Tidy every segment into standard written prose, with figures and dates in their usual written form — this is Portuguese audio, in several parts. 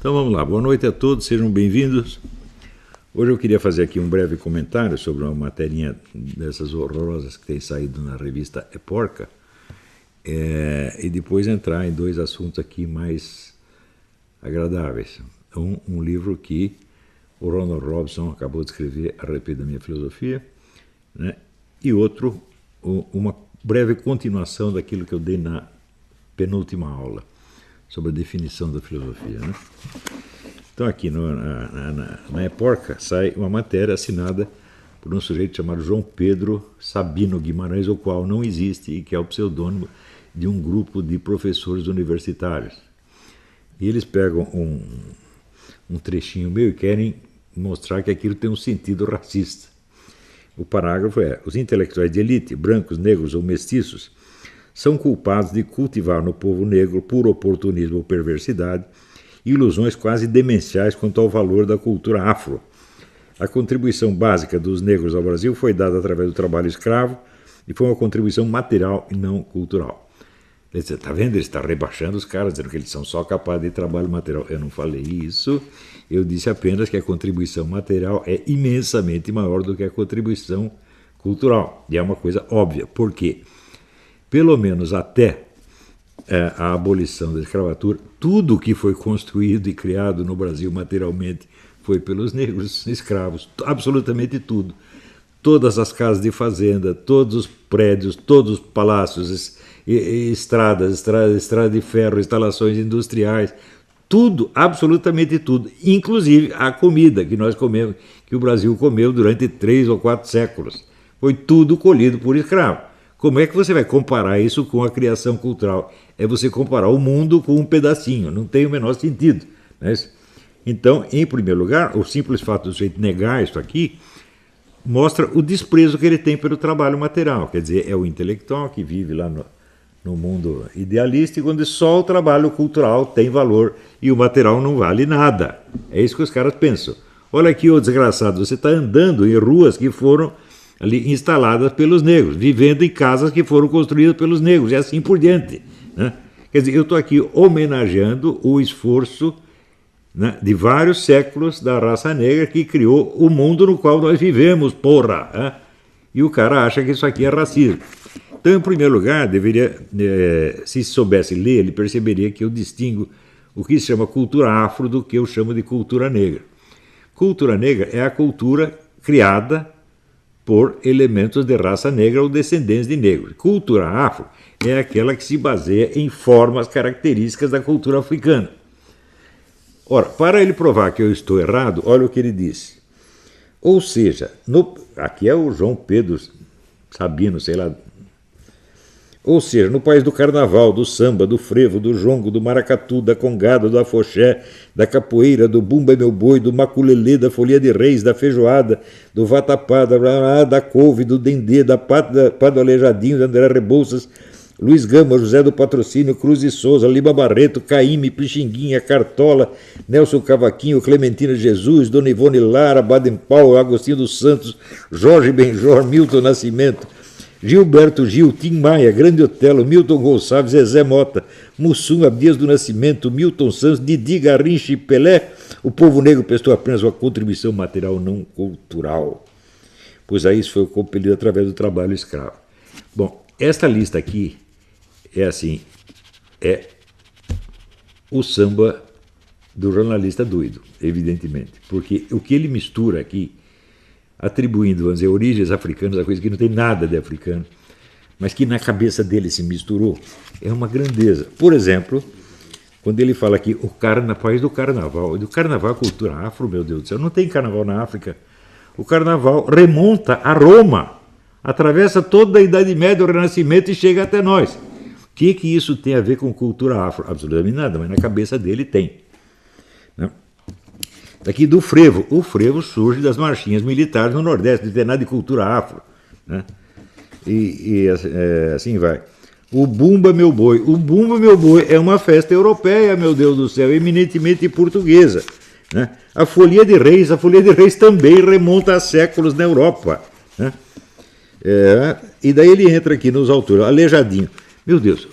Então vamos lá, boa noite a todos, sejam bem-vindos. Hoje eu queria fazer aqui um breve comentário sobre uma materinha dessas horrorosas que tem saído na revista Época, e depois entrar em dois assuntos aqui mais agradáveis. Um livro que o Ronald Robson acabou de escrever a respeito da minha filosofia, né? E outro, uma breve continuação daquilo que eu dei na penúltima aula, sobre a definição da filosofia, né? Então aqui na Época sai uma matéria assinada por um sujeito chamado João Pedro Sabino Guimarães, o qual não existe e que é o pseudônimo de um grupo de professores universitários. E eles pegam um trechinho meu e querem mostrar que aquilo tem um sentido racista. O parágrafo é: os intelectuais de elite, brancos, negros ou mestiços, são culpados de cultivar no povo negro, por oportunismo ou perversidade, ilusões quase demenciais quanto ao valor da cultura afro. A contribuição básica dos negros ao Brasil foi dada através do trabalho escravo e foi uma contribuição material e não cultural. Está vendo? Ele está rebaixando os caras, dizendo que eles são só capazes de trabalho material. Eu não falei isso, eu disse apenas que a contribuição material é imensamente maior do que a contribuição cultural. E é uma coisa óbvia. Por quê? Pelo menos até a abolição da escravatura, tudo que foi construído e criado no Brasil materialmente foi pelos negros escravos, absolutamente tudo. Todas as casas de fazenda, todos os prédios, todos os palácios, estradas de ferro, instalações industriais, tudo, absolutamente tudo, inclusive a comida que nós comemos, que o Brasil comeu durante 3 ou 4 séculos. Foi tudo colhido por escravo. Como é que você vai comparar isso com a criação cultural? É você comparar o mundo com um pedacinho, não tem o menor sentido, né? Então, em primeiro lugar, o simples fato de você negar isso aqui mostra o desprezo que ele tem pelo trabalho material. Quer dizer, é o intelectual que vive lá no mundo idealista, e quando só o trabalho cultural tem valor e o material não vale nada. É isso que os caras pensam. Olha aqui, ô desgraçado, você está andando em ruas que foram ali instaladas pelos negros, vivendo em casas que foram construídas pelos negros, e assim por diante, né? Quer dizer, eu estou aqui homenageando o esforço, né, de vários séculos da raça negra que criou o mundo no qual nós vivemos, porra! Né? E o cara acha que isso aqui é racismo. Então, em primeiro lugar, deveria, se soubesse ler, ele perceberia que eu distingo o que se chama cultura afro do que eu chamo de cultura negra. Cultura negra é a cultura criada por elementos de raça negra ou descendentes de negros. Cultura afro é aquela que se baseia em formas características da cultura africana. Ora, para ele provar que eu estou errado, olha o que ele disse. Ou seja, aqui é o João Pedro Sabino, sei lá. Ou seja, no país do carnaval, do samba, do frevo, do jongo, do maracatu, da congada, do afoxé, da capoeira, do bumba meu boi, do maculelê, da folia de reis, da feijoada, do vatapá, da couve, do dendê, da pá do aleijadinho, da André Rebouças, Luiz Gama, José do Patrocínio, Cruz e Souza, Lima Barreto, Caíme, Pixinguinha, Cartola, Nelson Cavaquinho, Clementina Jesus, Dona Ivone Lara, Baden Powell, Agostinho dos Santos, Jorge Benjor, Milton Nascimento, Gilberto Gil, Tim Maia, Grande Otelo, Milton Gonçalves, Zezé Mota, Mussum, Abdias do Nascimento, Milton Santos, Didi Garrincha e Pelé. O povo negro prestou apenas uma contribuição material não cultural, pois aí isso foi compelido através do trabalho escravo. Bom, esta lista aqui é assim, é o samba do jornalista doido, evidentemente, porque o que ele mistura aqui, atribuindo, vamos dizer, origens africanas a coisa que não tem nada de africano, mas que na cabeça dele se misturou, é uma grandeza. Por exemplo, quando ele fala aqui, país do carnaval, a cultura afro, meu Deus do céu, não tem carnaval na África. O carnaval remonta a Roma, atravessa toda a Idade Média, o Renascimento e chega até nós. O que isso tem a ver com cultura afro? Absolutamente nada, mas na cabeça dele tem. Né? Daqui do frevo. O frevo surge das marchinhas militares no Nordeste, não tem nada de cultura afro. Né? E assim vai. O Bumba Meu Boi. O Bumba Meu Boi é uma festa europeia, meu Deus do céu, eminentemente portuguesa. Né? A Folia de Reis também remonta a séculos na Europa. Né? E daí ele entra aqui nos autores. Aleijadinho. Meu Deus,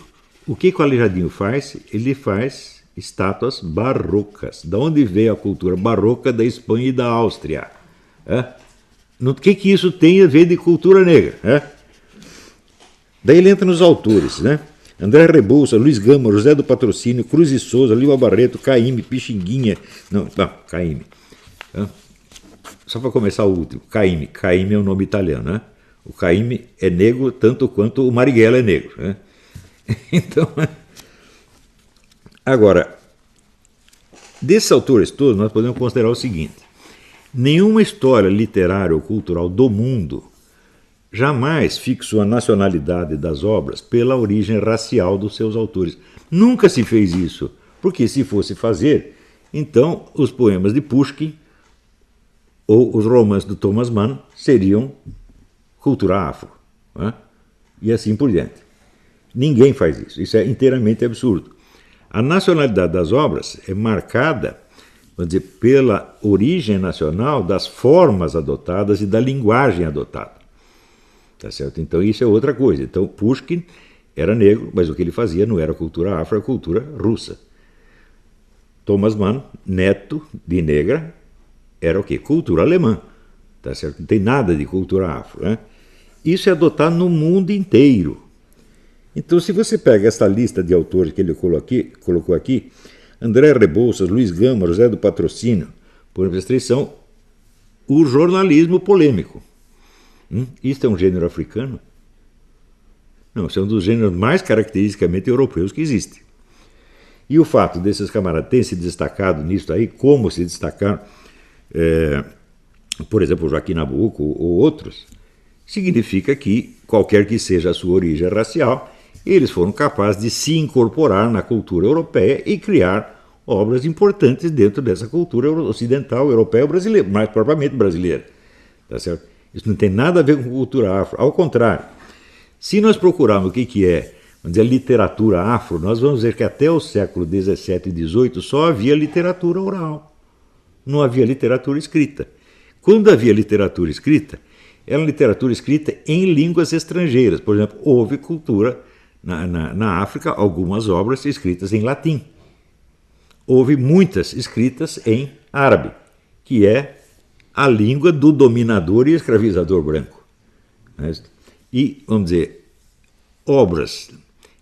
o que o Aleijadinho faz? Ele faz estátuas barrocas. Da onde veio a cultura barroca da Espanha e da Áustria? O que isso tem a ver de cultura negra? Daí ele entra nos autores, né? André Rebouça, Luiz Gama, José do Patrocínio, Cruz e Souza, Lima Barreto, Caíme, Pixinguinha. Não, Caíme. Só para começar o último, Caíme. Caíme é um nome italiano, né? O Caíme é negro tanto quanto o Marighella é negro, né? Então, agora, desses autores todos, nós podemos considerar o seguinte: nenhuma história literária ou cultural do mundo jamais fixou a nacionalidade das obras pela origem racial dos seus autores. Nunca se fez isso, porque se fosse fazer, então os poemas de Pushkin ou os romances do Thomas Mann seriam cultura afro, né? E assim por diante. Ninguém faz isso, isso é inteiramente absurdo. A nacionalidade das obras é marcada, vamos dizer, pela origem nacional das formas adotadas e da linguagem adotada. Tá certo? Então isso é outra coisa. Então Pushkin era negro, mas o que ele fazia não era cultura afro, era cultura russa. Thomas Mann, neto de negra, era o quê? Cultura alemã. Tá certo? Não tem nada de cultura afro, né? Isso é adotado no mundo inteiro. Então, se você pega essa lista de autores que ele colocou aqui, André Rebouças, Luiz Gama, José do Patrocínio, por restrição, o jornalismo polêmico. Isto é um gênero africano? Não, isso é um dos gêneros mais caracteristicamente europeus que existe. E o fato desses camaradas terem se destacado nisso aí, como se destacaram, por exemplo, Joaquim Nabuco ou outros, significa que, qualquer que seja a sua origem racial, eles foram capazes de se incorporar na cultura europeia e criar obras importantes dentro dessa cultura ocidental, europeia ou brasileira, mais propriamente brasileira. Tá certo? Isso não tem nada a ver com cultura afro. Ao contrário, se nós procurarmos o que é, vamos dizer, literatura afro, nós vamos ver que até o século XVII e XVIII só havia literatura oral. Não havia literatura escrita. Quando havia literatura escrita, era literatura escrita em línguas estrangeiras. Por exemplo, houve cultura na África, algumas obras escritas em latim. Houve muitas escritas em árabe, que é a língua do dominador e escravizador branco. E, vamos dizer, obras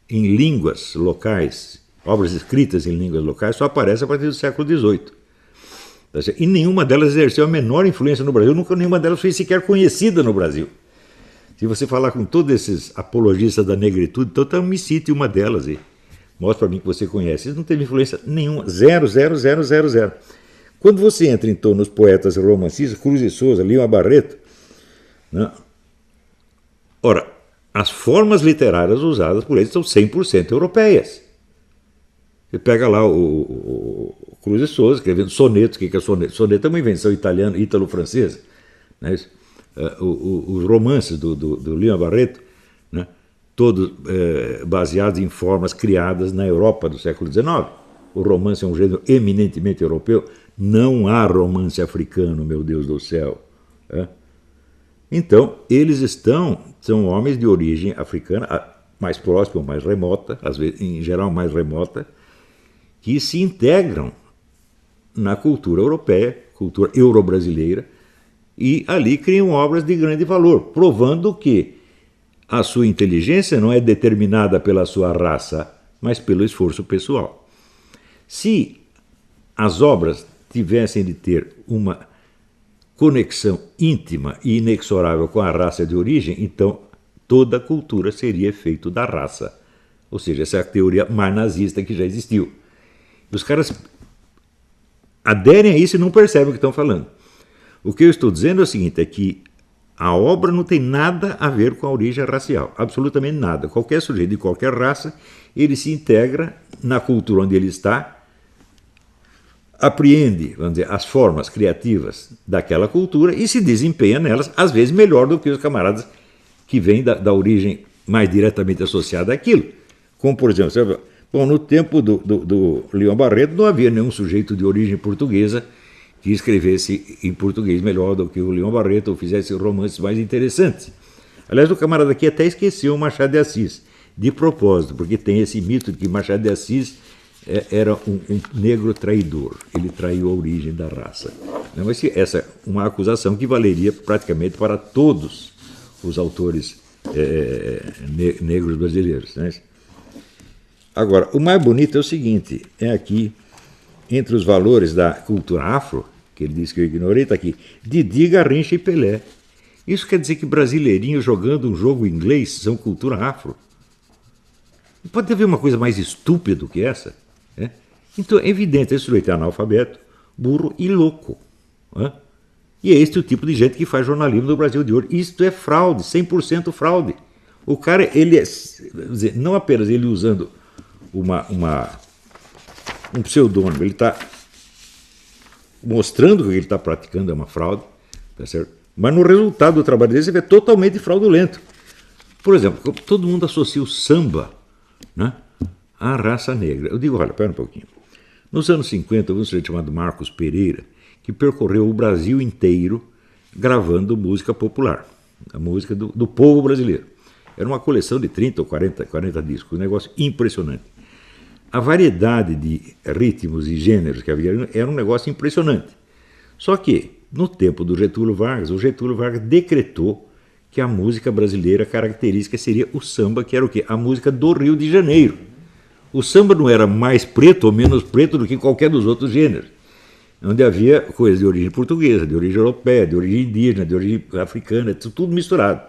em línguas locais, obras escritas em línguas locais, só aparecem a partir do século XVIII. E nenhuma delas exerceu a menor influência no Brasil, nunca nenhuma delas foi sequer conhecida no Brasil. Se você falar com todos esses apologistas da negritude, então me cite uma delas e mostre para mim que você conhece. Isso não teve influência nenhuma, zero. Quando você entra, então, nos poetas romancistas, Cruz e Souza, Lima Barreto, né? Ora, as formas literárias usadas por eles são 100% europeias. Você pega lá o Cruz e Souza, escrevendo sonetos. O que é soneto? Soneto é uma invenção italiana, ítalo-francesa. Né? Os romances do Lima Barreto, né? Todos baseados em formas criadas na Europa do século XIX. O romance é um gênero eminentemente europeu. Não há romance africano, meu Deus do céu. Então, eles são homens de origem africana, mais próxima, mais remota, às vezes, em geral mais remota, que se integram na cultura europeia, cultura euro-brasileira, e ali criam obras de grande valor, provando que a sua inteligência não é determinada pela sua raça, mas pelo esforço pessoal. Se as obras tivessem de ter uma conexão íntima e inexorável com a raça de origem, então toda a cultura seria efeito da raça. Ou seja, essa é a teoria mais nazista que já existiu. Os caras aderem a isso e não percebem o que estão falando. O que eu estou dizendo é o seguinte, é que a obra não tem nada a ver com a origem racial, absolutamente nada. Qualquer sujeito de qualquer raça, ele se integra na cultura onde ele está, apreende, vamos dizer, as formas criativas daquela cultura e se desempenha nelas, às vezes melhor do que os camaradas que vêm da origem mais diretamente associada àquilo. Como, por exemplo, no tempo do Lima Barreto não havia nenhum sujeito de origem portuguesa que escrevesse em português melhor do que o Lima Barreto ou fizesse romances mais interessantes. Aliás, o camarada aqui até esqueceu o Machado de Assis, de propósito, porque tem esse mito de que Machado de Assis era um negro traidor, ele traiu a origem da raça. Mas essa é uma acusação que valeria praticamente para todos os autores negros brasileiros. Né? Agora, o mais bonito é o seguinte, é aqui, entre os valores da cultura afro, que ele disse que eu ignorei, está aqui, Didi, Garrincha e Pelé. Isso quer dizer que brasileirinhos jogando um jogo inglês são cultura afro? Pode haver uma coisa mais estúpida do que essa? Né? Então é evidente, esse sujeito é analfabeto, burro e louco. Né? E é este o tipo de gente que faz jornalismo no Brasil de hoje. Isto é fraude, 100% fraude. O cara, ele é, não apenas ele usando um pseudônimo, ele está mostrando que ele está praticando é uma fraude, tá certo? Mas no resultado do trabalho dele, você vê totalmente fraudulento. Por exemplo, todo mundo associa o samba, né, à raça negra. Eu digo, olha, pera um pouquinho. Nos anos 50, houve um sujeito chamado Marcos Pereira, que percorreu o Brasil inteiro gravando música popular, a música do povo brasileiro. Era uma coleção de 30 ou 40 discos, um negócio impressionante. A variedade de ritmos e gêneros que havia era um negócio impressionante. Só que, no tempo do Getúlio Vargas, o Getúlio Vargas decretou que a música brasileira característica seria o samba, que era o quê? A música do Rio de Janeiro. O samba não era mais preto ou menos preto do que qualquer dos outros gêneros, onde havia coisas de origem portuguesa, de origem europeia, de origem indígena, de origem africana, tudo misturado.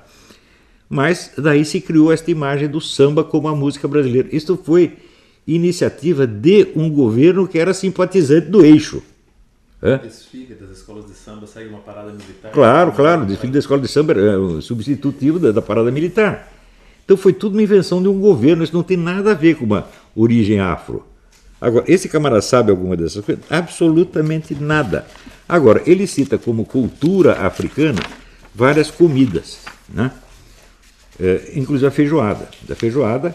Mas daí se criou esta imagem do samba como a música brasileira. Isto foi iniciativa de um governo que era simpatizante do eixo. O desfile das escolas de samba segue uma parada militar? Claro, o desfile da escola de samba é substitutivo da parada militar. Então foi tudo uma invenção de um governo, isso não tem nada a ver com uma origem afro. Agora, esse camarada sabe alguma dessas coisas? Absolutamente nada. Agora, ele cita como cultura africana várias comidas, né? Inclusive a feijoada. A feijoada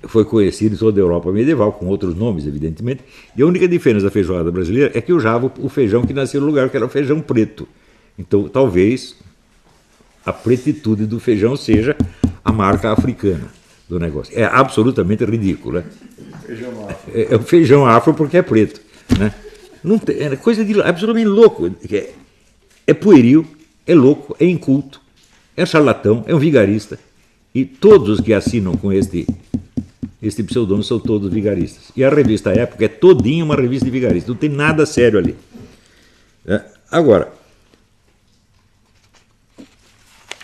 foi conhecida em toda a Europa medieval, com outros nomes, evidentemente, e a única diferença da feijoada brasileira é que usava o feijão que nascia no lugar, que era o feijão preto. Então, talvez a pretitude do feijão seja a marca africana do negócio. É absolutamente ridículo, né? Feijão afro. É o feijão afro porque é preto, né? Não tem, é coisa de absolutamente louco. É pueril, é louco, é inculto, é charlatão, é um vigarista. E todos que assinam com este pseudônimo são todos vigaristas. E a revista Época é todinha uma revista de vigaristas. Não tem nada sério ali. Agora,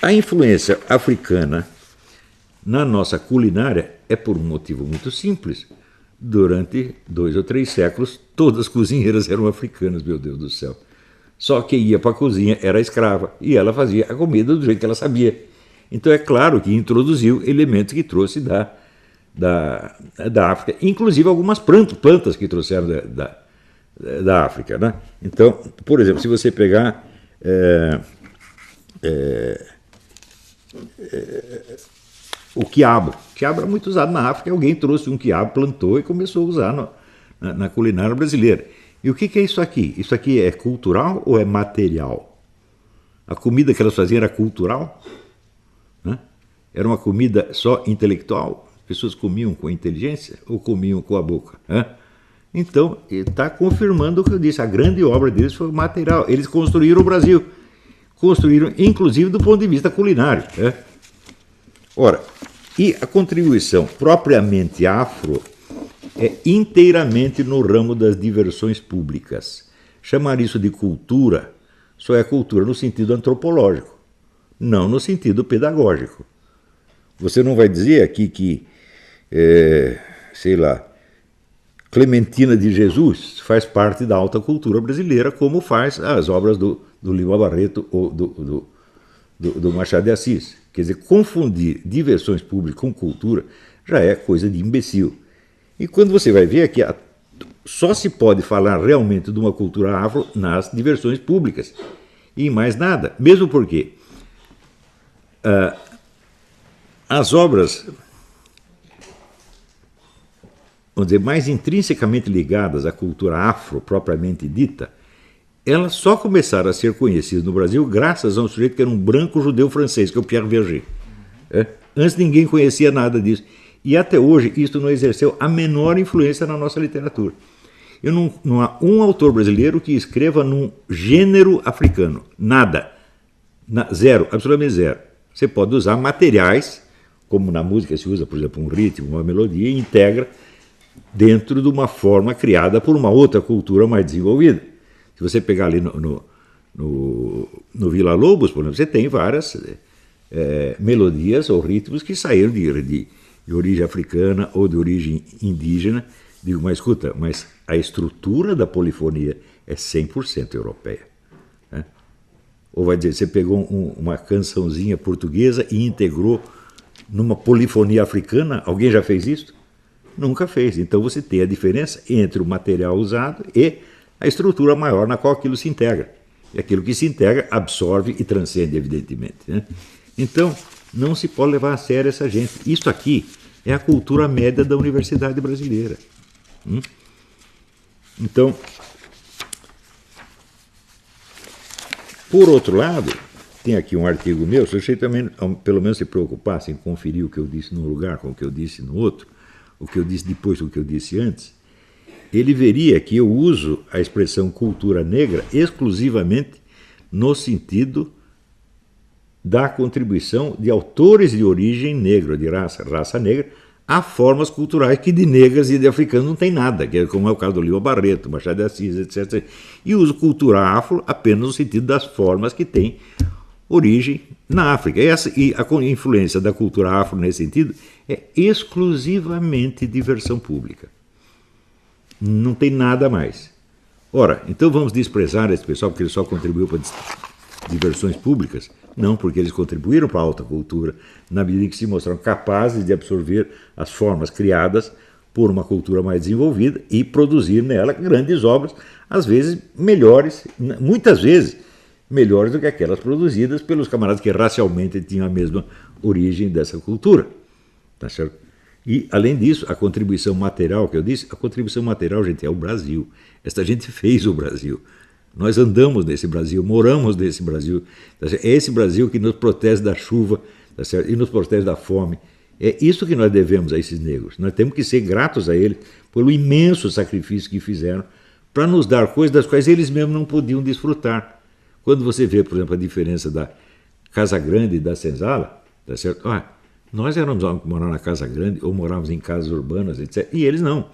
a influência africana na nossa culinária é por um motivo muito simples. Durante 2 ou 3 séculos, todas as cozinheiras eram africanas, meu Deus do céu. Só quem ia para a cozinha era a escrava, e ela fazia a comida do jeito que ela sabia. Então é claro que introduziu elementos que trouxe da África, inclusive algumas plantas que trouxeram da África. Né? Então, por exemplo, se você pegar o quiabo é muito usado na África, alguém trouxe um quiabo, plantou e começou a usar na culinária brasileira. E o que é isso aqui? Isso aqui é cultural ou é material? A comida que elas faziam era cultural? Né? Era uma comida só intelectual? As pessoas comiam com a inteligência ou comiam com a boca? Né? Então, está confirmando o que eu disse. A grande obra deles foi material. Eles construíram o Brasil. Construíram, inclusive, do ponto de vista culinário. Né? Ora, e a contribuição propriamente afro é inteiramente no ramo das diversões públicas. Chamar isso de cultura só é cultura no sentido antropológico, não no sentido pedagógico. Você não vai dizer aqui que, sei lá, Clementina de Jesus faz parte da alta cultura brasileira, como faz as obras do Lima Barreto ou do Machado de Assis. Quer dizer, confundir diversões públicas com cultura já é coisa de imbecil. E quando você vai ver aqui, só se pode falar realmente de uma cultura afro nas diversões públicas. E mais nada. Mesmo porque as obras, vamos dizer, mais intrinsecamente ligadas à cultura afro propriamente dita, elas só começaram a ser conhecidas no Brasil graças a um sujeito que era um branco judeu francês, que é o Pierre Verger. Antes ninguém conhecia nada disso. E até hoje isso não exerceu a menor influência na nossa literatura. Não há um autor brasileiro que escreva num gênero africano. Nada. Zero, absolutamente zero. Você pode usar materiais, como na música se usa, por exemplo, um ritmo, uma melodia, e integra dentro de uma forma criada por uma outra cultura mais desenvolvida. Se você pegar ali no Villa-Lobos, por exemplo, você tem várias melodias ou ritmos que saíram de origem africana ou de origem indígena. Digo, mas escuta, mas a estrutura da polifonia é 100% europeia. Né? Ou vai dizer, você pegou uma cançãozinha portuguesa e integrou numa polifonia africana? Alguém já fez isso? Nunca fez. Então você tem a diferença entre o material usado e a estrutura maior na qual aquilo se integra. E aquilo que se integra absorve e transcende, evidentemente. Né? Então, não se pode levar a sério essa gente. Isso aqui é a cultura média da universidade brasileira. Então, por outro lado, tem aqui um artigo meu, se você também pelo menos se preocupasse em conferir o que eu disse num lugar com o que eu disse no outro, o que eu disse depois do que eu disse antes, ele veria que eu uso a expressão cultura negra exclusivamente no sentido da contribuição de autores de origem negra, de raça negra, a formas culturais que de negras e de africanos não tem nada, que é como é o caso do Lima Barreto, Machado de Assis, etc. E uso cultura afro apenas no sentido das formas que têm origem na África. E a influência da cultura afro nesse sentido é exclusivamente diversão pública. Não tem nada mais. Ora, então vamos desprezar esse pessoal porque ele só contribuiu para diversões públicas? Não, porque eles contribuíram para a alta cultura, na medida em que se mostraram capazes de absorver as formas criadas por uma cultura mais desenvolvida e produzir nela grandes obras, às vezes melhores, muitas vezes melhores do que aquelas produzidas pelos camaradas que racialmente tinham a mesma origem dessa cultura. Tá certo? E, além disso, a contribuição material que eu disse, a contribuição material, gente, é o Brasil. Esta gente fez o Brasil. Nós andamos nesse Brasil, moramos nesse Brasil. Tá certo? É esse Brasil que nos protege da chuva, tá certo? E nos protege da fome. É isso que nós devemos a esses negros. Nós temos que ser gratos a eles pelo imenso sacrifício que fizeram para nos dar coisas das quais eles mesmos não podiam desfrutar. Quando você vê, por exemplo, a diferença da Casa Grande e da Senzala, tá certo? Nós éramos morar na Casa Grande ou morávamos em casas urbanas, etc. E eles não.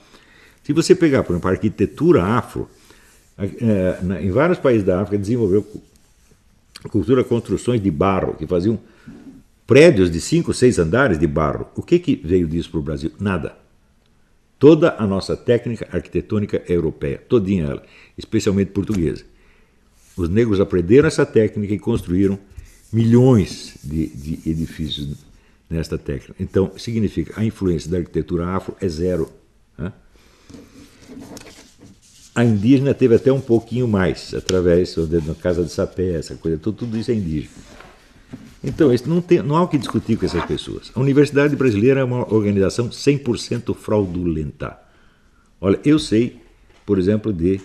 Se você pegar, por exemplo, a arquitetura afro, em vários países da África desenvolveu cultura, construções de barro, que faziam prédios de 5, 6 andares de barro. O que veio disso para o Brasil? Nada. Toda a nossa técnica arquitetônica é europeia, todinha ela, especialmente portuguesa. Os negros aprenderam essa técnica e construíram milhões de edifícios nesta técnica. Então, significa a influência da arquitetura afro é zero. Né? A indígena teve até um pouquinho mais, através da Casa de Sapé, essa coisa, tudo isso é indígena. Então, isso não há o que discutir com essas pessoas. A Universidade Brasileira é uma organização 100% fraudulenta. Olha, eu sei, por exemplo, de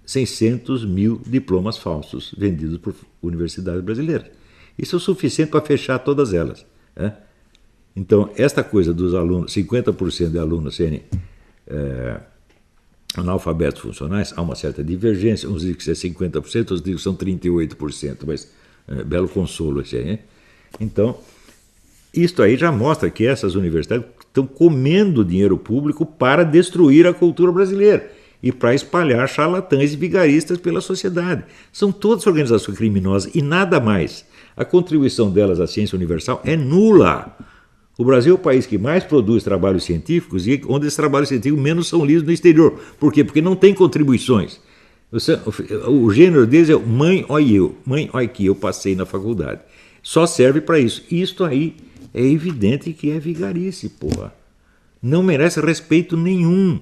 600 mil diplomas falsos vendidos por universidades brasileiras. Isso é o suficiente para fechar todas elas. Né? Então, esta coisa dos alunos, 50% de alunos serem analfabetos funcionais, há uma certa divergência. Uns dizem que é 50%, outros dizem que são 38%, mas belo consolo esse aí. Hein? Então, isto aí já mostra que essas universidades estão comendo dinheiro público para destruir a cultura brasileira e para espalhar charlatães e vigaristas pela sociedade. São todas organizações criminosas e nada mais. A contribuição delas à ciência universal é nula. O Brasil é o país que mais produz trabalhos científicos e onde esses trabalhos científicos menos são lidos no exterior. Por quê? Porque não tem contribuições. O gênero deles é mãe, olha eu, mãe, olha que eu passei na faculdade. Só serve para isso. Isto aí é evidente que é vigarice, porra. Não merece respeito nenhum.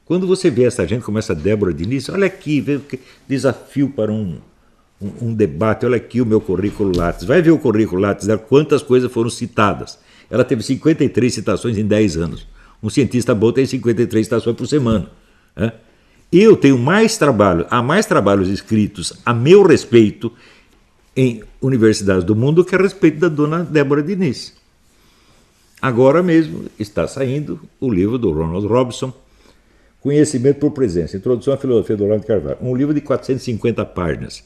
Quando você vê essa gente como essa Débora Diniz, olha aqui, vê desafio para um debate, olha aqui o meu currículo Lattes. Vai ver o currículo Lattes, quantas coisas foram citadas. Ela teve 53 citações em 10 anos. Um cientista bom tem 53 citações por semana. Né? Eu tenho há mais trabalhos escritos a meu respeito em universidades do mundo que a respeito da dona Débora Diniz. Agora mesmo está saindo o livro do Ronald Robson, Conhecimento por Presença, Introdução à Filosofia do Olavo de Carvalho. Um livro de 450 páginas,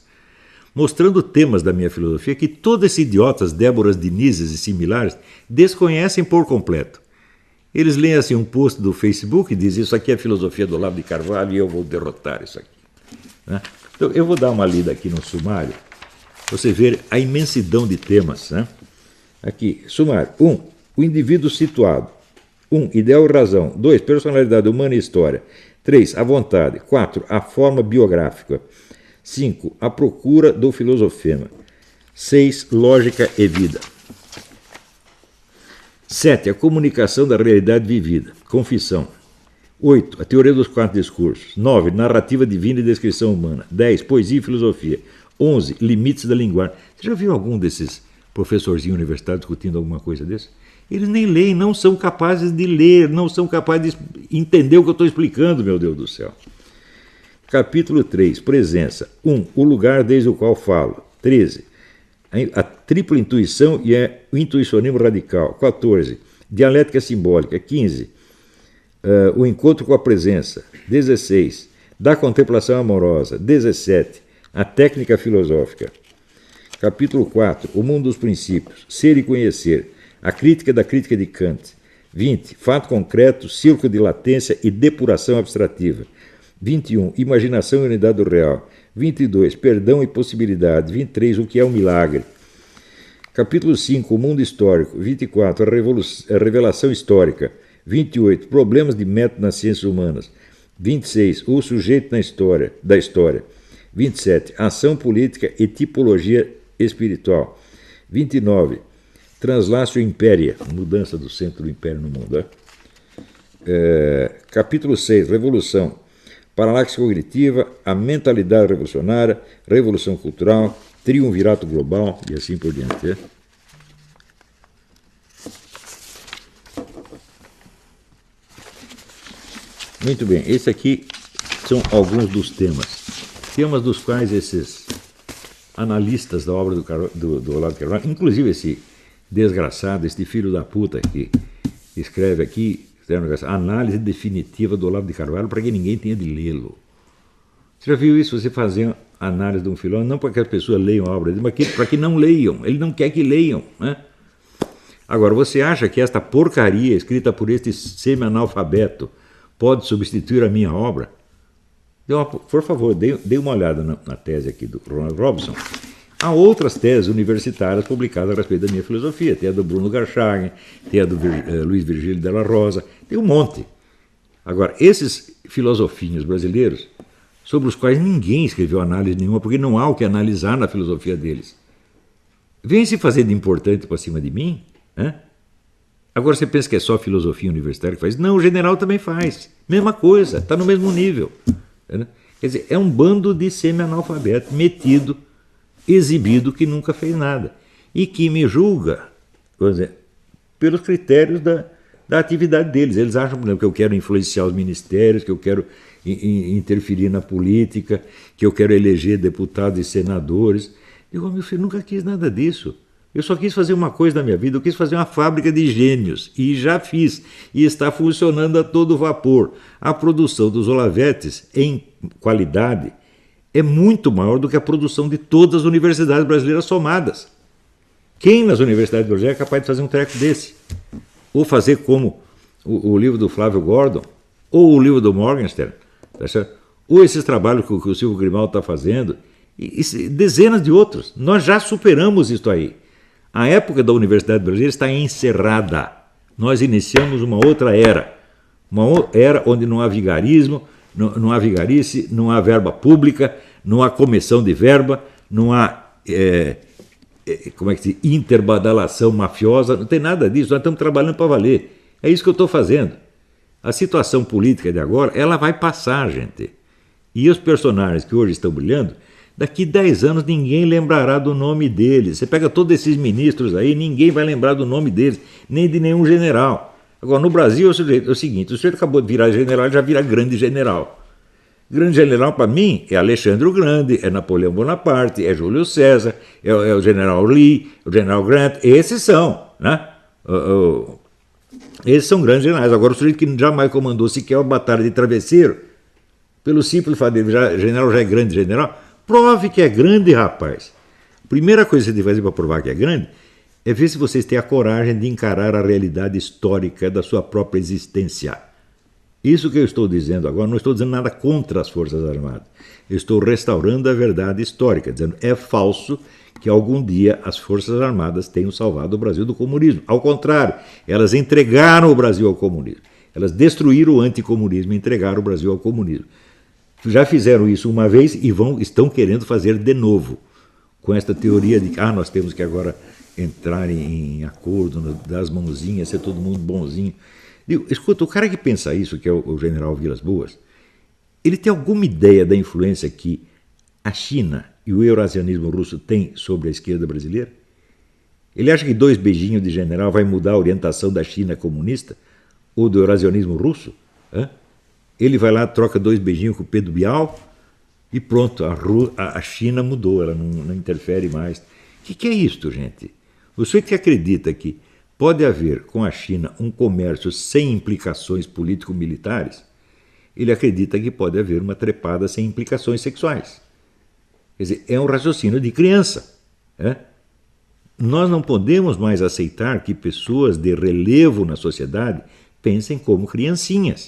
mostrando temas da minha filosofia que todos esses idiotas, Déboras Dinizes e similares, desconhecem por completo. Eles leem assim um post do Facebook e dizem: isso aqui é a filosofia do Olavo de Carvalho e eu vou derrotar isso aqui. Né? Então, eu vou dar uma lida aqui no sumário, para você ver a imensidão de temas. Né? Aqui, sumário. 1. O indivíduo situado. 1. Ideal e razão. 2. Personalidade humana e história. 3. A vontade. 4. A forma biográfica. 5. A procura do filosofema. 6. Lógica e vida. 7. A comunicação da realidade vivida. Confissão. 8. A teoria dos 4 discursos. 9. Narrativa divina e descrição humana. 10. Poesia e filosofia. 11. Limites da linguagem. Você já viu algum desses professorzinhos universitários discutindo alguma coisa desse? Eles nem leem, não são capazes de ler, não são capazes de entender o que eu estou explicando, meu Deus do céu. Capítulo 3. Presença. 1. O lugar desde o qual falo. 13. A tripla intuição e o intuicionismo radical. 14. Dialética simbólica. 15. O encontro com a presença. 16. Da contemplação amorosa. 17. A técnica filosófica. Capítulo 4. O mundo dos princípios. Ser e conhecer. A crítica da crítica de Kant. 20. Fato concreto, círculo de latência e depuração abstrativa. 21. Imaginação e unidade do real. 22. Perdão e possibilidade. 23. O que é um milagre. Capítulo 5. O mundo histórico. 24. A revelação histórica. 28. Problemas de método nas ciências humanas. 26. O sujeito da história. 27. Ação política e tipologia espiritual. 29. Translácio Impéria, mudança do centro do império no mundo. Capítulo 6. Revolução. Paralaxe cognitiva, a mentalidade revolucionária, revolução cultural, triunvirato global e assim por diante. Muito bem, esse aqui são alguns dos temas dos quais esses analistas da obra do Olavo de Carvalho, inclusive esse desgraçado, este filho da puta que escreve aqui, análise definitiva do Olavo de Carvalho, para que ninguém tenha de lê-lo. Você já viu isso? Você fazer análise de um filósofo, não para que as pessoas leiam a obra dele, mas para que não leiam. Ele não quer que leiam. Né? Agora, você acha que esta porcaria escrita por este semi-analfabeto pode substituir a minha obra? Por favor, dê uma olhada na tese aqui do Ronald Robson. Há outras teses universitárias publicadas a respeito da minha filosofia. Tem a do Bruno Garchagen, tem a do Luiz Virgílio Della Rosa, tem um monte. Agora, esses filosofinhos brasileiros, sobre os quais ninguém escreveu análise nenhuma, porque não há o que analisar na filosofia deles, vem se fazer de importante para cima de mim? Né? Agora você pensa que é só a filosofia universitária que faz? Não, o general também faz. Mesma coisa, está no mesmo nível. Né? Quer dizer, é um bando de semi-analfabeto metido, exibido, que nunca fez nada. E que me julga, vamos dizer, pelos critérios da atividade deles. Eles acham, por exemplo, que eu quero influenciar os ministérios, que eu quero interferir na política, que eu quero eleger deputados e senadores. Eu, meu filho, nunca quis nada disso. Eu só quis fazer uma coisa na minha vida, eu quis fazer uma fábrica de gênios, e já fiz, e está funcionando a todo vapor. A produção dos Olavetes, em qualidade, é muito maior do que a produção de todas as universidades brasileiras somadas. Quem nas universidades brasileiras é capaz de fazer um treco desse? Ou fazer como o livro do Flávio Gordon, ou o livro do Morgenstern, tá certo? Ou esses trabalhos que o Silvio Grimaldo está fazendo, e dezenas de outros. Nós já superamos isso aí. A época da Universidade Brasileira está encerrada. Nós iniciamos uma outra era. Uma era onde não há vigarismo, não há vigarice, não há verba pública, não há comissão de verba, não há interbadalação mafiosa, não tem nada disso. Nós estamos trabalhando para valer. É isso que eu estou fazendo. A situação política de agora, ela vai passar, gente. E os personagens que hoje estão brilhando, daqui 10 anos ninguém lembrará do nome deles. Você pega todos esses ministros aí, ninguém vai lembrar do nome deles, nem de nenhum general. Agora, no Brasil é o seguinte, o sujeito acabou de virar general, ele já vira grande general. Grande general, para mim, é Alexandre o Grande, é Napoleão Bonaparte, é Júlio César, é o general Lee, o general Grant, esses são, né? Esses são grandes generais. Agora, o sujeito que jamais comandou sequer uma batalha de travesseiro, pelo simples fato dele, general já é grande general, prove que é grande, rapaz. Primeira coisa que você tem que fazer para provar que é grande é ver se vocês têm a coragem de encarar a realidade histórica da sua própria existência. Isso que eu estou dizendo agora, não estou dizendo nada contra as Forças Armadas. Eu estou restaurando a verdade histórica, dizendo é falso que algum dia as Forças Armadas tenham salvado o Brasil do comunismo. Ao contrário, elas entregaram o Brasil ao comunismo. Elas destruíram o anticomunismo e entregaram o Brasil ao comunismo. Já fizeram isso uma vez e estão querendo fazer de novo, com esta teoria de que nós temos que agora entrar em acordo, dar as mãozinhas, ser todo mundo bonzinho. Digo, escuta, o cara que pensa isso, que é o general Vilas Boas, ele tem alguma ideia da influência que a China e o eurasianismo russo têm sobre a esquerda brasileira? Ele acha que 2 beijinhos de general vai mudar a orientação da China comunista ou do eurasianismo russo? Ele vai lá, troca 2 beijinhos com o Pedro Bial e pronto, a China mudou, ela não interfere mais. O que é isto, gente? O sujeito que acredita que pode haver com a China um comércio sem implicações político-militares, ele acredita que pode haver uma trepada sem implicações sexuais. Quer dizer, é um raciocínio de criança. Nós não podemos mais aceitar que pessoas de relevo na sociedade pensem como criancinhas.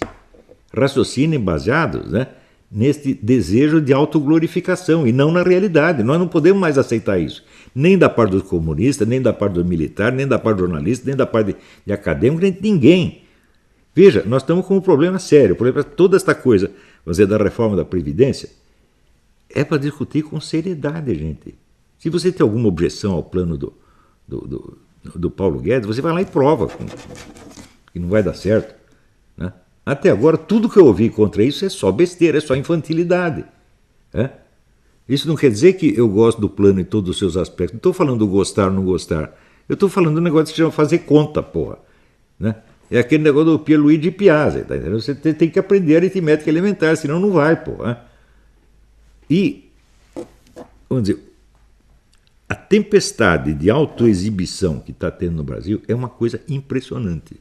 Raciocinem baseados neste desejo de autoglorificação e não na realidade. Nós não podemos mais aceitar isso. Nem da parte dos comunistas, nem da parte dos militares, nem da parte dos jornalistas, nem da parte de acadêmicos, nem de ninguém. Veja, nós estamos com um problema sério. Por exemplo, toda esta coisa, vamos dizer, da reforma da Previdência, é para discutir com seriedade, gente. Se você tem alguma objeção ao plano do Paulo Guedes, você vai lá e prova que não vai dar certo. Até agora, tudo que eu ouvi contra isso é só besteira, é só infantilidade. Isso não quer dizer que eu gosto do plano em todos os seus aspectos. Não estou falando do gostar ou não gostar. Eu estou falando do negócio que se chama fazer conta, porra. É aquele negócio do Pierluigi Piazza, tá entendendo? Você tem que aprender aritmética elementar, senão não vai, porra. E, vamos dizer, a tempestade de autoexibição que está tendo no Brasil é uma coisa impressionante.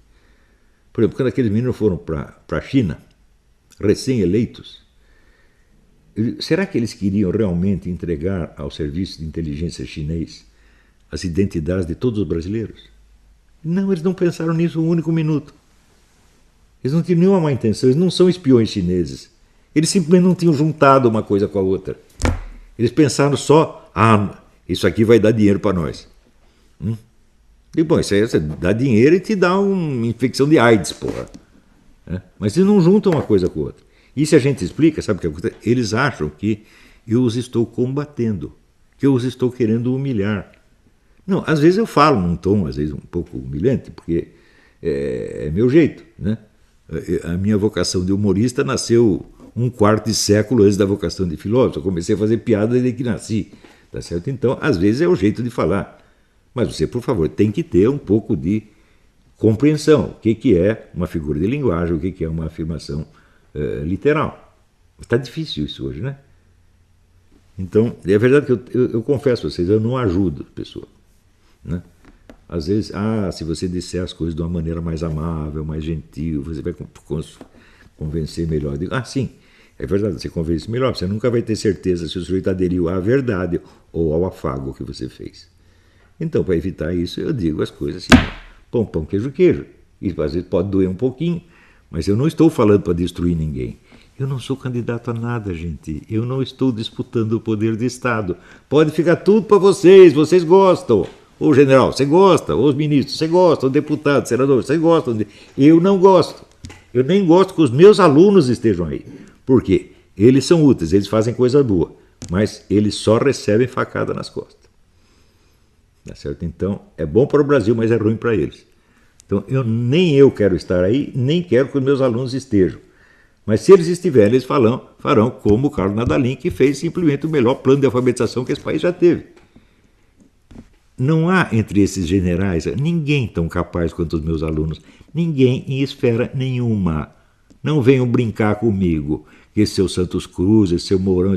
Por exemplo, quando aqueles meninos foram para a China, recém-eleitos, será que eles queriam realmente entregar ao serviço de inteligência chinês as identidades de todos os brasileiros? Não, eles não pensaram nisso um único minuto. Eles não tinham nenhuma má intenção, eles não são espiões chineses. Eles simplesmente não tinham juntado uma coisa com a outra. Eles pensaram só, isso aqui vai dar dinheiro para nós. E bom, isso aí você dá dinheiro e te dá uma infecção de AIDS, porra. Mas eles não juntam uma coisa com a outra. E se a gente explica, sabe o que acontece? Eles acham que eu os estou combatendo, que eu os estou querendo humilhar. Não, às vezes eu falo num tom, às vezes um pouco humilhante, porque é meu jeito, A minha vocação de humorista nasceu 1/4 de século antes da vocação de filósofo. Eu comecei a fazer piada desde que nasci, tá certo? Então, às vezes é o jeito de falar. Mas você, por favor, tem que ter um pouco de compreensão. O que é uma figura de linguagem, o que é uma afirmação literal. Está difícil isso hoje, né? Então, é verdade que eu confesso a vocês, eu não ajudo a pessoa. Às vezes, se você disser as coisas de uma maneira mais amável, mais gentil, você vai convencer melhor. Eu digo, sim, é verdade, você convence melhor. Você nunca vai ter certeza se o sujeito aderiu à verdade ou ao afago que você fez. Então, para evitar isso, eu digo as coisas assim, pão, queijo. E às vezes pode doer um pouquinho, mas eu não estou falando para destruir ninguém. Eu não sou candidato a nada, gente. Eu não estou disputando o poder de Estado. Pode ficar tudo para vocês gostam. Ô general, você gosta. Os ministros, você gosta. O deputado, senador, você gosta. Eu não gosto. Eu nem gosto que os meus alunos estejam aí. Por quê? Eles são úteis, eles fazem coisa boa, mas eles só recebem facada nas costas. Tá certo? Então, é bom para o Brasil, mas é ruim para eles. Então, nem eu quero estar aí, nem quero que os meus alunos estejam. Mas se eles estiverem, eles farão como o Carlos Nadalim, que fez simplesmente o melhor plano de alfabetização que esse país já teve. Não há entre esses generais ninguém tão capaz quanto os meus alunos. Ninguém em esfera nenhuma. Não venham brincar comigo que esse seu Santos Cruz, esse seu Mourão,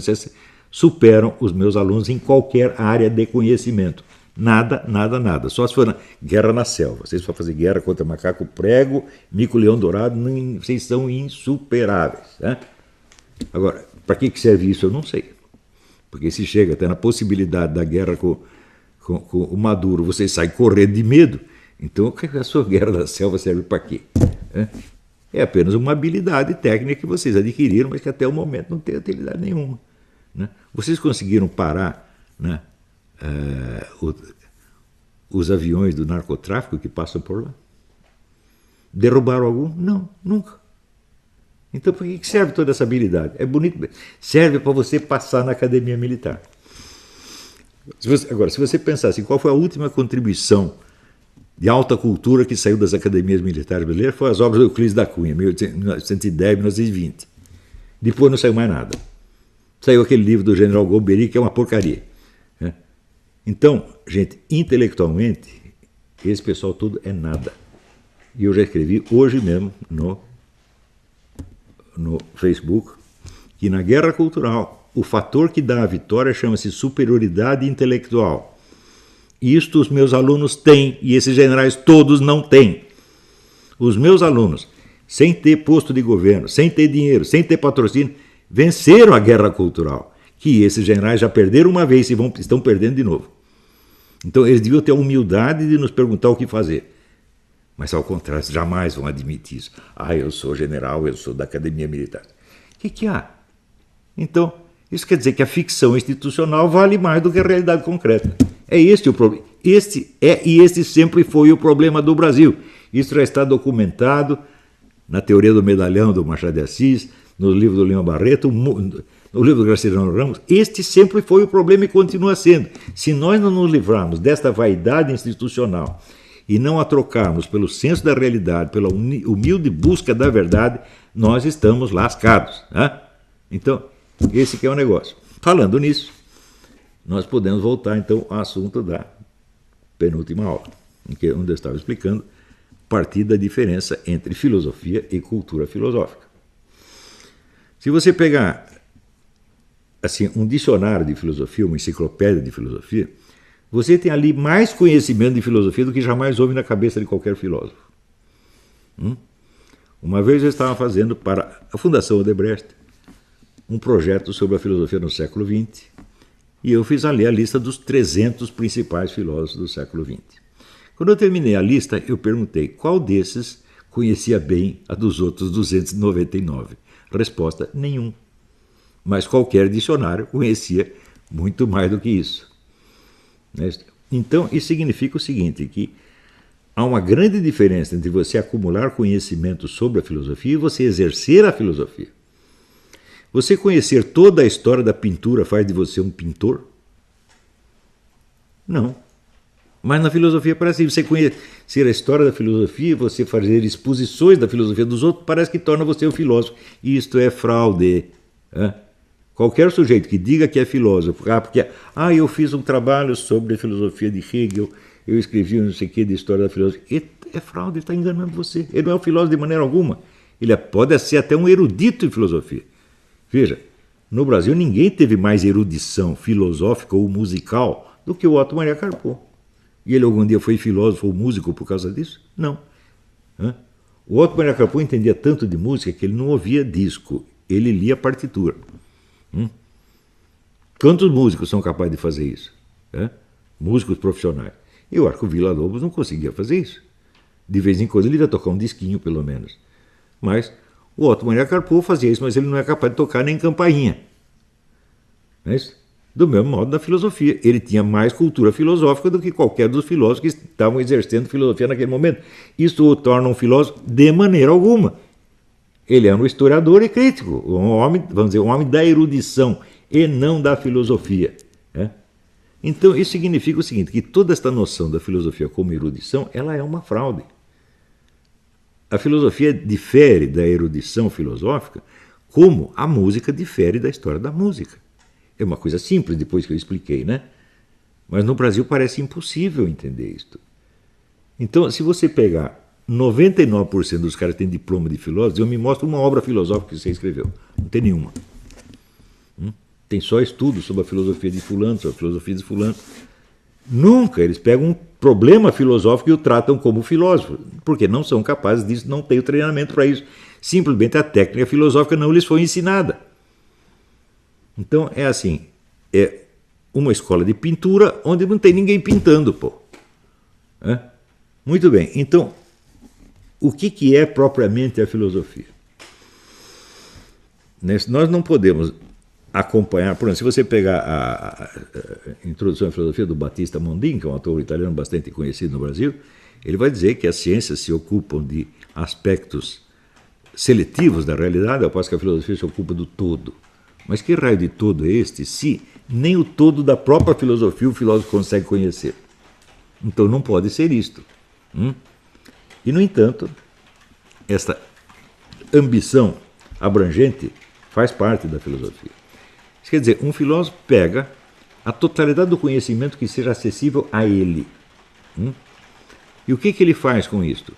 superam os meus alunos em qualquer área de conhecimento. Nada, nada, nada. Só se for guerra na selva. Vocês vão fazer guerra contra macaco prego, mico-leão dourado, vocês são insuperáveis. Né? Agora, para que serve isso eu não sei. Porque se chega até na possibilidade da guerra com o Maduro, vocês saem correndo de medo. Então a sua guerra da selva serve para quê? É apenas uma habilidade técnica que vocês adquiriram, mas que até o momento não tem utilidade nenhuma. Né? Vocês conseguiram parar, né, os aviões do narcotráfico que passam por lá? Derrubaram algum? Não, nunca. Então para que serve toda essa habilidade? É bonito, serve para você passar na academia militar. Agora, se você pensar assim, qual foi a última contribuição de alta cultura que saiu das academias militares brasileiras, foi as obras do Euclides da Cunha, 1910, 1920. Depois não saiu mais nada. Saiu aquele livro do general Golbery, que é uma porcaria. Né? Então, gente, intelectualmente, esse pessoal todo é nada. E eu já escrevi hoje mesmo no Facebook que na guerra cultural o fator que dá a vitória chama-se superioridade intelectual. Isto os meus alunos têm, e esses generais todos não têm. Os meus alunos, sem ter posto de governo, sem ter dinheiro, sem ter patrocínio, venceram a guerra cultural, que esses generais já perderam uma vez e estão perdendo de novo. Então eles deviam ter a humildade de nos perguntar o que fazer. Mas ao contrário, jamais vão admitir isso. Eu sou general, eu sou da academia militar. O que há? Então, isso quer dizer que a ficção institucional vale mais do que a realidade concreta. É este o problema. Este sempre foi o problema do Brasil. Isso já está documentado na teoria do medalhão do Machado de Assis, no livro do Lima Barreto, no livro do Graciliano Ramos. Este sempre foi o problema e continua sendo. Se nós não nos livrarmos desta vaidade institucional e não a trocarmos pelo senso da realidade, pela humilde busca da verdade, nós estamos lascados. Né? Então, esse que é o negócio. Falando nisso, nós podemos voltar então ao assunto da penúltima aula, onde eu estava explicando a partir da diferença entre filosofia e cultura filosófica. Se você pegar assim, um dicionário de filosofia, uma enciclopédia de filosofia, você tem ali mais conhecimento de filosofia do que jamais houve na cabeça de qualquer filósofo. Uma vez eu estava fazendo para a Fundação Odebrecht um projeto sobre a filosofia no século XX, e eu fiz ali a lista dos 300 principais filósofos do século XX. Quando eu terminei a lista, eu perguntei qual desses conhecia bem a dos outros 299. Resposta: nenhum. Mas qualquer dicionário conhecia muito mais do que isso. Então, isso significa o seguinte, que há uma grande diferença entre você acumular conhecimento sobre a filosofia e você exercer a filosofia. Você conhecer toda a história da pintura faz de você um pintor? Não. Mas na filosofia parece que você conhecer a história da filosofia, você fazer exposições da filosofia dos outros, parece que torna você um filósofo. E isto é fraude. Qualquer sujeito que diga que é filósofo, porque eu fiz um trabalho sobre a filosofia de Hegel, eu escrevi não sei o que de história da filosofia, é fraude, ele está enganando você. Ele não é um filósofo de maneira alguma. Ele pode ser até um erudito em filosofia. Veja, no Brasil ninguém teve mais erudição filosófica ou musical do que o Otto Maria Carpo. E ele algum dia foi filósofo ou músico por causa disso? Não. O Otto Maria Carpo entendia tanto de música que ele não ouvia disco, ele lia partitura. Quantos músicos são capazes de fazer isso? Músicos profissionais. E o Arco Villa-Lobos não conseguia fazer isso. De vez em quando ele ia tocar um disquinho, pelo menos. Mas o Otto Maria Carpo fazia isso, mas ele não é capaz de tocar nem campainha. Do mesmo modo na filosofia. Ele tinha mais cultura filosófica do que qualquer dos filósofos que estavam exercendo filosofia naquele momento. Isso o torna um filósofo de maneira alguma. Ele é um historiador e crítico, um homem, vamos dizer, um homem da erudição e não da filosofia. Então isso significa o seguinte, que toda esta noção da filosofia como erudição, ela é uma fraude. A filosofia difere da erudição filosófica como a música difere da história da música. É uma coisa simples depois que eu expliquei, né? Mas no Brasil parece impossível entender isto. Então, se você pegar 99% dos caras que têm diploma de filósofo, eu me mostro uma obra filosófica que você escreveu. Não tem nenhuma. Tem só estudo sobre a filosofia de fulano, sobre a filosofia de fulano. Nunca. Eles pegam um problema filosófico e o tratam como filósofo, porque não são capazes disso, não têm o treinamento para isso. Simplesmente a técnica filosófica não lhes foi ensinada. Então é assim, é uma escola de pintura onde não tem ninguém pintando, pô. É? Muito bem, então o que é propriamente a filosofia? Nós não podemos acompanhar, por exemplo, se você pegar a Introdução à Filosofia do Battista Mondin, que é um autor italiano bastante conhecido no Brasil, ele vai dizer que as ciências se ocupam de aspectos seletivos da realidade, ao passo que a filosofia se ocupa do todo. Mas que raio de todo é este, se nem o todo da própria filosofia o filósofo consegue conhecer? Então não pode ser isto. E, no entanto, esta ambição abrangente faz parte da filosofia. Isso quer dizer, um filósofo pega a totalidade do conhecimento que seja acessível a ele. E o que ele faz com isto?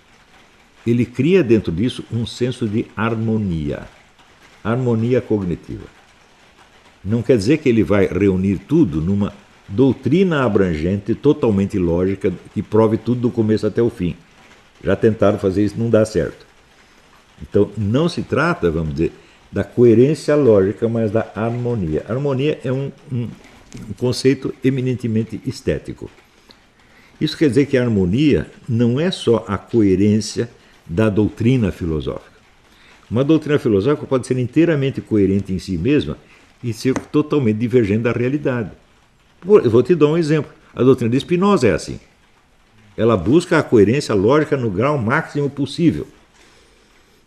Ele cria dentro disso um senso de harmonia. Harmonia cognitiva. Não quer dizer que ele vai reunir tudo numa doutrina abrangente, totalmente lógica, que prove tudo do começo até o fim. Já tentaram fazer isso, não dá certo. Então, não se trata, vamos dizer, da coerência lógica, mas da harmonia. A harmonia é um conceito eminentemente estético. Isso quer dizer que a harmonia não é só a coerência da doutrina filosófica. Uma doutrina filosófica pode ser inteiramente coerente em si mesma e ser totalmente divergente da realidade. Eu vou te dar um exemplo. A doutrina de Spinoza é assim. Ela busca a coerência lógica no grau máximo possível.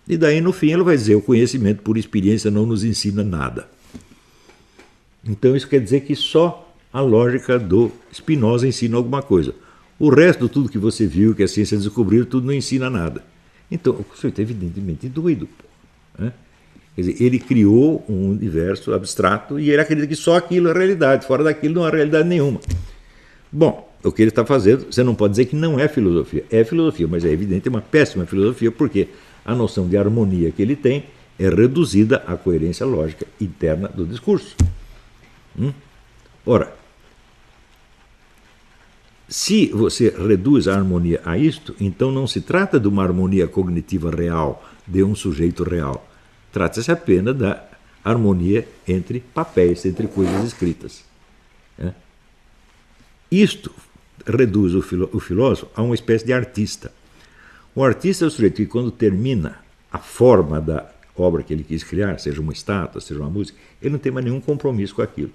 E daí, no fim, ela vai dizer: o conhecimento por experiência não nos ensina nada. Então, isso quer dizer que só a lógica do Spinoza ensina alguma coisa. O resto, tudo que você viu, que a ciência descobriu, tudo não ensina nada. Então, o sujeito é evidentemente doido. Né? Quer dizer, ele criou um universo abstrato e ele acredita que só aquilo é realidade. Fora daquilo não há realidade nenhuma. Bom, o que ele está fazendo, você não pode dizer que não é filosofia. É filosofia, mas é evidente, é uma péssima filosofia, porque a noção de harmonia que ele tem é reduzida à coerência lógica interna do discurso. Ora, se você reduz a harmonia a isto, então não se trata de uma harmonia cognitiva real, de um sujeito real. Trata-se apenas da harmonia entre papéis, entre coisas escritas. Isto reduz o filósofo a uma espécie de artista. O artista é o sujeito que, quando termina a forma da obra que ele quis criar, seja uma estátua, seja uma música, ele não tem mais nenhum compromisso com aquilo.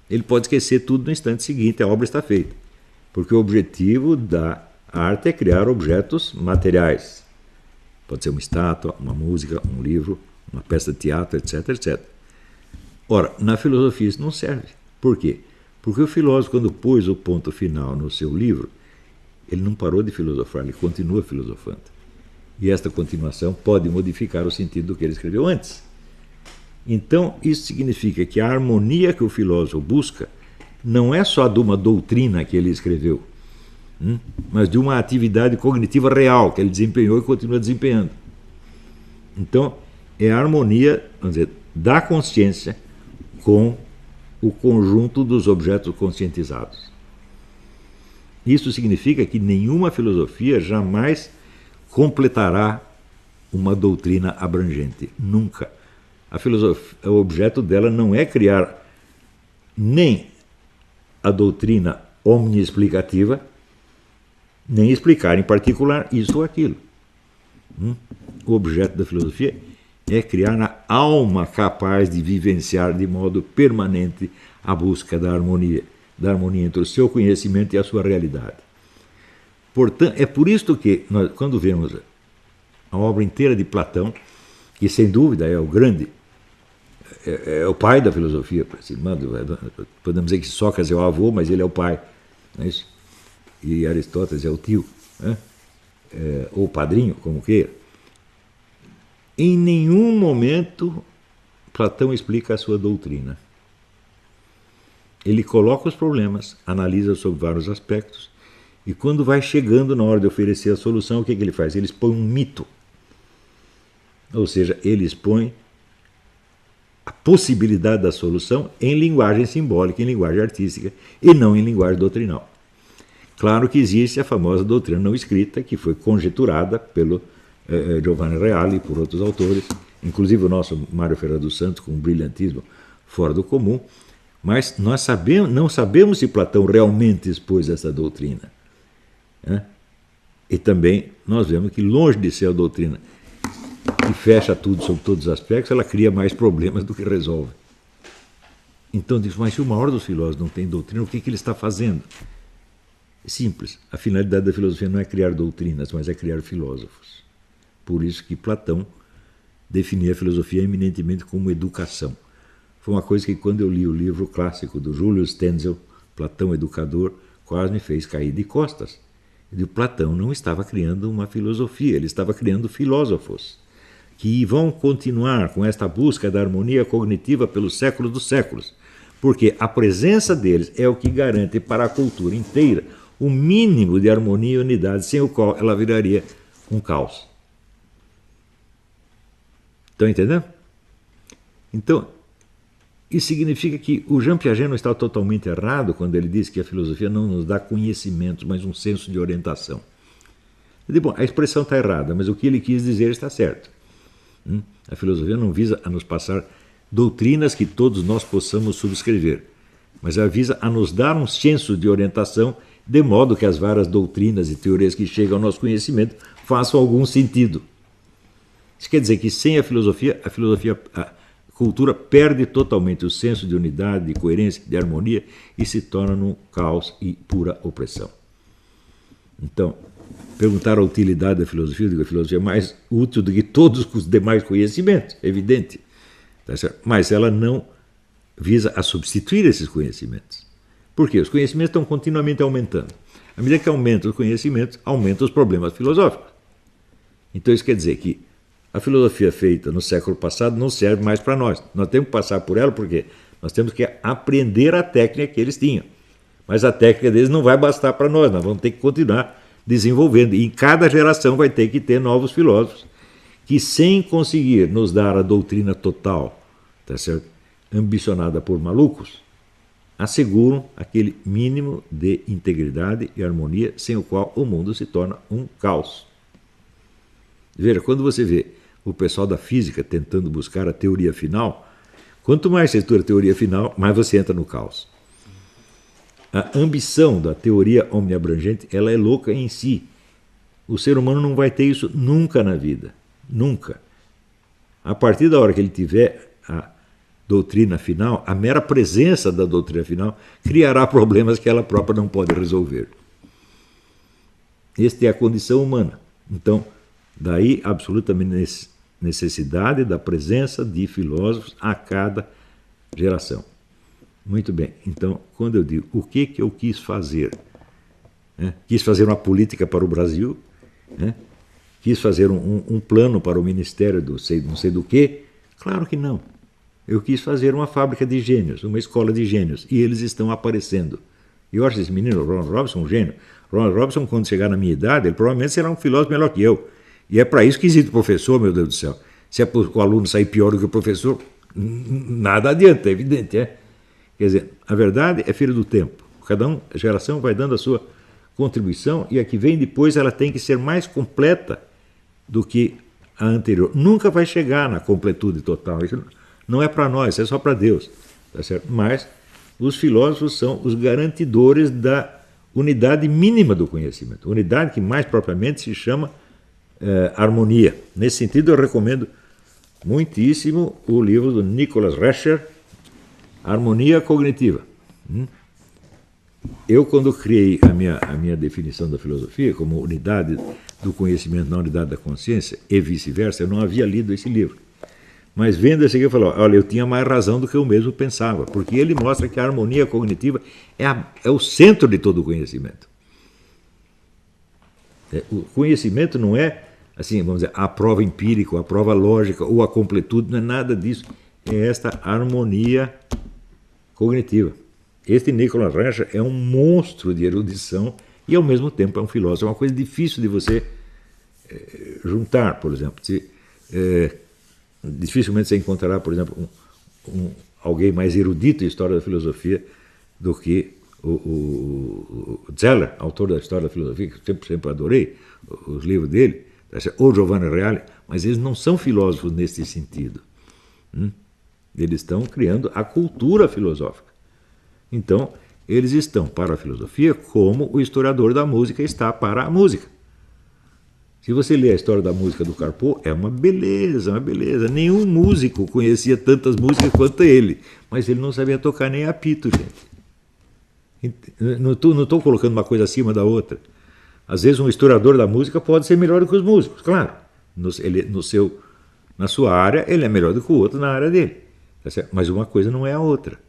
Ele pode esquecer tudo no instante seguinte, a obra está feita. Porque o objetivo da arte é criar objetos materiais. Pode ser uma estátua, uma música, um livro, uma peça de teatro, etc, etc. Ora, na filosofia isso não serve. Por quê? Porque o filósofo, quando pôs o ponto final no seu livro, ele não parou de filosofar, ele continua filosofando. E esta continuação pode modificar o sentido do que ele escreveu antes. Então, isso significa que a harmonia que o filósofo busca não é só de uma doutrina que ele escreveu, mas de uma atividade cognitiva real que ele desempenhou e continua desempenhando. Então, é a harmonia, vamos dizer, da consciência com o conjunto dos objetos conscientizados. Isso significa que nenhuma filosofia jamais completará uma doutrina abrangente. Nunca. A filosofia, o objeto dela não é criar nem a doutrina omniexplicativa, nem explicar em particular isso ou aquilo. O objeto da filosofia é criar na alma capaz de vivenciar de modo permanente a busca da harmonia entre o seu conhecimento e a sua realidade. Portanto, é por isso que, nós, quando vemos a obra inteira de Platão, que sem dúvida é o grande, é o pai da filosofia, podemos dizer que Sócrates é o avô, mas ele é o pai, não é isso? E Aristóteles é o tio, né? Ou o padrinho, como queira. Em nenhum momento Platão explica a sua doutrina. Ele coloca os problemas, analisa sobre vários aspectos, e quando vai chegando na hora de oferecer a solução, o que ele faz? Ele expõe um mito. Ou seja, ele expõe a possibilidade da solução em linguagem simbólica, em linguagem artística, e não em linguagem doutrinal. Claro que existe a famosa doutrina não escrita, que foi conjeturada pelo Giovanni Reale e por outros autores, inclusive o nosso Mário Ferreira dos Santos, com um brilhantismo fora do comum, mas nós não sabemos se Platão realmente expôs essa doutrina. Né? E também nós vemos que, longe de ser a doutrina que fecha tudo sobre todos os aspectos, ela cria mais problemas do que resolve. Então diz, mas se o maior dos filósofos não tem doutrina, o que ele está fazendo? Simples. A finalidade da filosofia não é criar doutrinas, mas é criar filósofos. Por isso que Platão definia a filosofia eminentemente como educação. Foi uma coisa que, quando eu li o livro clássico do Júlio Stenzel, Platão Educador, quase me fez cair de costas. E Platão não estava criando uma filosofia, ele estava criando filósofos que vão continuar com esta busca da harmonia cognitiva pelos séculos dos séculos, porque a presença deles é o que garante para a cultura inteira o mínimo de harmonia e unidade, sem o qual ela viraria um caos. Estão entendendo? Então, isso significa que o Jean Piaget não está totalmente errado quando ele diz que a filosofia não nos dá conhecimento, mas um senso de orientação. Eu digo, bom, a expressão está errada, mas o que ele quis dizer está certo. A filosofia não visa a nos passar doutrinas que todos nós possamos subscrever, mas ela visa a nos dar um senso de orientação, de modo que as várias doutrinas e teorias que chegam ao nosso conhecimento façam algum sentido. Isso quer dizer que sem a cultura perde totalmente o senso de unidade, de coerência, de harmonia e se torna num caos e pura opressão. Então, perguntar a utilidade da filosofia, eu digo, a filosofia é mais útil do que todos os demais conhecimentos, é evidente. Tá certo? Mas ela não visa a substituir esses conhecimentos. Por quê? Os conhecimentos estão continuamente aumentando. À medida que aumentam os conhecimentos, aumentam os problemas filosóficos. Então isso quer dizer que a filosofia feita no século passado não serve mais para nós. Nós temos que passar por ela porque nós temos que aprender a técnica que eles tinham. Mas a técnica deles não vai bastar para nós vamos ter que continuar desenvolvendo. E em cada geração vai ter que ter novos filósofos que, sem conseguir nos dar a doutrina total, tá certo? Ambicionada por malucos, asseguram aquele mínimo de integridade e harmonia sem o qual o mundo se torna um caos. Veja, quando você vê o pessoal da física tentando buscar a teoria final, quanto mais você estuda a teoria final, mais você entra no caos. A ambição da teoria omniabrangente, ela é louca em si. O ser humano não vai ter isso nunca na vida. Nunca. A partir da hora que ele tiver a doutrina final, a mera presença da doutrina final criará problemas que ela própria não pode resolver. Esta é a condição humana. Então, daí absolutamente necessidade da presença de filósofos a cada geração. Muito bem, então, quando eu digo o que eu quis fazer, quis fazer uma política para o Brasil, quis fazer um plano para o Ministério do não sei do quê, claro que não. Eu quis fazer uma fábrica de gênios, uma escola de gênios, e eles estão aparecendo. E eu acho esse menino, Ronald Robinson, um gênio. Ronald Robinson, quando chegar na minha idade, ele provavelmente será um filósofo melhor que eu. E é para isso que existe o professor, meu Deus do céu. Se é para o aluno sair pior do que o professor, nada adianta, é evidente, Quer dizer, a verdade é filha do tempo. Cada geração vai dando a sua contribuição e a que vem depois ela tem que ser mais completa do que a anterior. Nunca vai chegar na completude total. Isso não é para nós, é só para Deus. Tá certo? Mas os filósofos são os garantidores da unidade mínima do conhecimento. Unidade que mais propriamente se chama harmonia. Nesse sentido, eu recomendo muitíssimo o livro do Nicholas Rescher, Harmonia Cognitiva. Eu, quando criei a minha definição da filosofia como unidade do conhecimento na unidade da consciência e vice-versa, eu não havia lido esse livro. Mas vendo esse aqui, eu falei, olha, eu tinha mais razão do que eu mesmo pensava, porque ele mostra que a harmonia cognitiva é o centro de todo o conhecimento. O conhecimento não é, assim, vamos dizer, a prova empírica, a prova lógica ou a completude, não é nada disso. É esta harmonia cognitiva. Este Nicholas Rescher é um monstro de erudição e, ao mesmo tempo, é um filósofo. É uma coisa difícil de você juntar, por exemplo. Dificilmente você encontrará, por exemplo, alguém mais erudito em história da filosofia do que o Zeller, autor da História da Filosofia, que eu sempre adorei os livros dele, ou Giovanni Reale, mas eles não são filósofos nesse sentido. Eles estão criando a cultura filosófica. Então, eles estão para a filosofia como o historiador da música está para a música. Se você ler a história da música do Carpo, é uma beleza, uma beleza. Nenhum músico conhecia tantas músicas quanto ele, mas ele não sabia tocar nem apito, gente. Não estou colocando uma coisa acima da outra. Às vezes um historiador da música pode ser melhor do que os músicos, claro. Na sua área, ele é melhor do que o outro na área dele. Mas uma coisa não é a outra.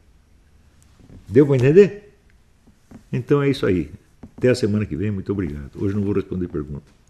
Deu para entender? Então é isso aí. Até a semana que vem, muito obrigado. Hoje não vou responder perguntas.